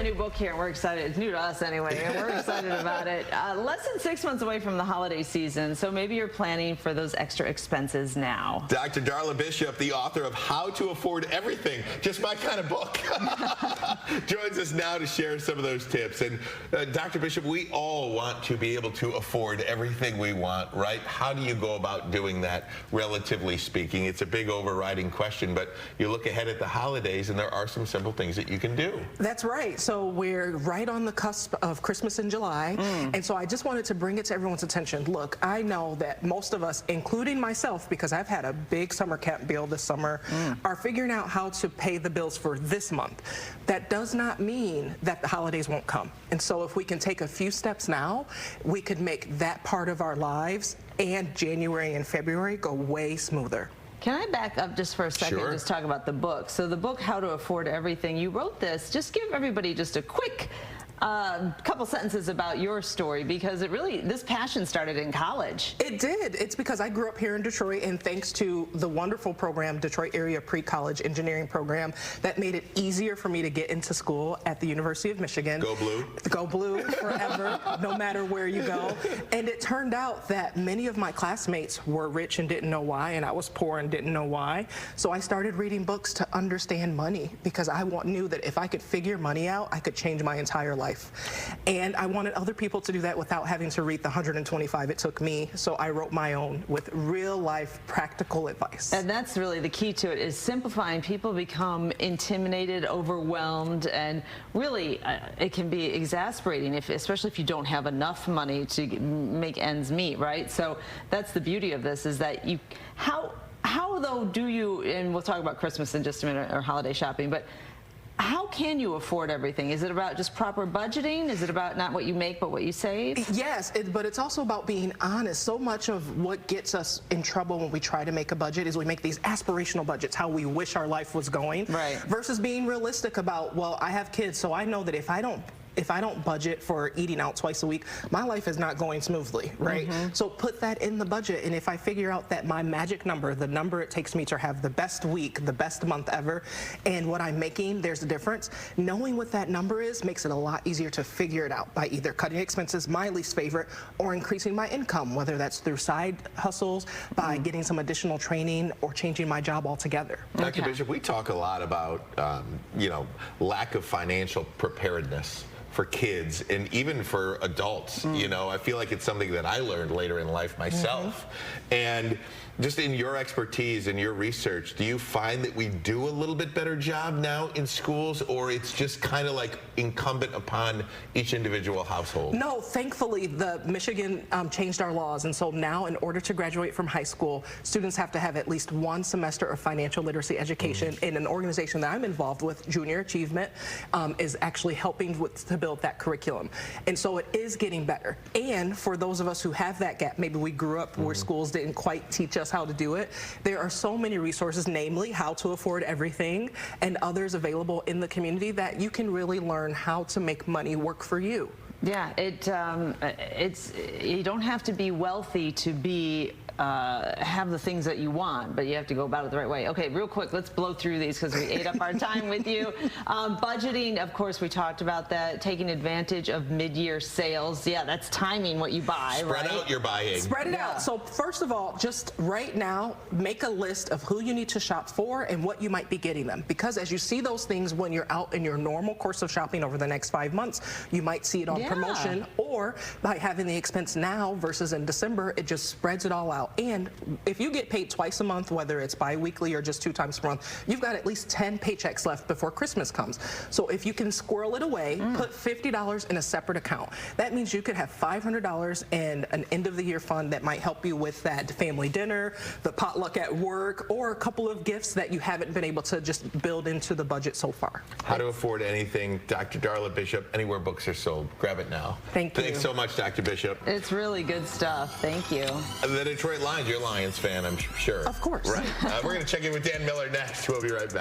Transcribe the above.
a new book here, and we're excited. It's new to us anyway, and we're excited about it. Less than 6 months away from the holiday season, so maybe you're planning for those extra expenses now. Dr. Darla Bishop, the author of How to Afford Everything, just my kind of book, joins us now to share some of those tips. And Dr. Bishop, we all want to be able to afford everything we want, right? How do you go about doing that, relatively speaking? It's a big overriding question, but you look ahead at the holidays, and there are some simple things that you can do. That's right. So we're right on the cusp of Christmas in July, and so I just wanted to bring it to everyone's attention. Look, I know that most of us, including myself, because I've had a big summer camp bill this summer, are figuring out how to pay the bills for this month. That does not mean that the holidays won't come. And so if we can take a few steps now, we could make that part of our lives and January and February go way smoother. Can I back up just for a second and just talk about the book? So the book, How to Afford Everything, you wrote this. Just give everybody just a quick couple sentences about your story, because this passion started in college. It did. It's because I grew up here in Detroit, and thanks to the wonderful program, Detroit Area Pre-College Engineering Program, that made it easier for me to get into school at the University of Michigan. Go Blue. Go Blue forever, no matter where you go. And it turned out that many of my classmates were rich and didn't know why, and I was poor and didn't know why. So I started reading books to understand money, because I knew that if I could figure money out, I could change my entire life. And I wanted other people to do that without having to read the 125 it took me, so I wrote my own with real life practical advice. And that's really the key to it, is simplifying. People become intimidated, overwhelmed, and really it can be exasperating, especially if you don't have enough money to make ends meet, right? So that's the beauty of this, is that how though do you, and we'll talk about Christmas in just a minute, or holiday shopping, but how can you afford everything? Is it about just proper budgeting? Is it about not what you make, but what you save? Yes, but it's also about being honest. So much of what gets us in trouble when we try to make a budget is we make these aspirational budgets, how we wish our life was going, right, versus being realistic about, well, I have kids, so I know that if I don't budget for eating out twice a week, my life is not going smoothly, right? So put that in the budget, and if I figure out that my magic number, the number it takes me to have the best week, the best month ever, and what I'm making, there's a difference. Knowing what that number is makes it a lot easier to figure it out by either cutting expenses, my least favorite, or increasing my income, whether that's through side hustles, by getting some additional training, or changing my job altogether. Dr. Bishop, we talk a lot about, lack of financial preparedness for kids and even for adults. I feel like it's something that I learned later in life myself. And just in your expertise and your research, do you find that we do a little bit better job now in schools, or it's just kind of like incumbent upon each individual household? No, thankfully the Michigan changed our laws, and so now in order to graduate from high school, students have to have at least 1 semester of financial literacy education. In an organization that I'm involved with, Junior Achievement, is actually helping to build that curriculum. And so it is getting better. And for those of us who have that gap, maybe we grew up where schools didn't quite teach us how to do it, there are so many resources, namely How to Afford Everything and others available in the community, that you can really learn how to make money work for you. Yeah, you don't have to be wealthy to be have the things that you want, but you have to go about it the right way. Okay, real quick, let's blow through these because we ate up our time with you. Budgeting, of course, we talked about that. Taking advantage of mid-year sales. Yeah, that's timing what you buy, Spread out your buying. Spread it out. So first of all, just right now, make a list of who you need to shop for and what you might be getting them. Because as you see those things when you're out in your normal course of shopping over the next 5 months, you might see it on promotion, or by having the expense now versus in December, it just spreads it all out. And if you get paid twice a month, whether it's bi-weekly or just 2 times per month, you've got at least 10 paychecks left before Christmas comes. So if you can squirrel it away, put $50 in a separate account. That means you could have $500 in an end-of-the-year fund that might help you with that family dinner, the potluck at work, or a couple of gifts that you haven't been able to just build into the budget so far. How to Afford Anything, Dr. Darla Bishop, anywhere books are sold. Grab it now. Thank you. Thanks so much, Dr. Bishop. It's really good stuff. Thank you. The Detroit Lions, you're a Lions fan, I'm sure. Of course. Right. We're going to check in with Dan Miller next. We'll be right back.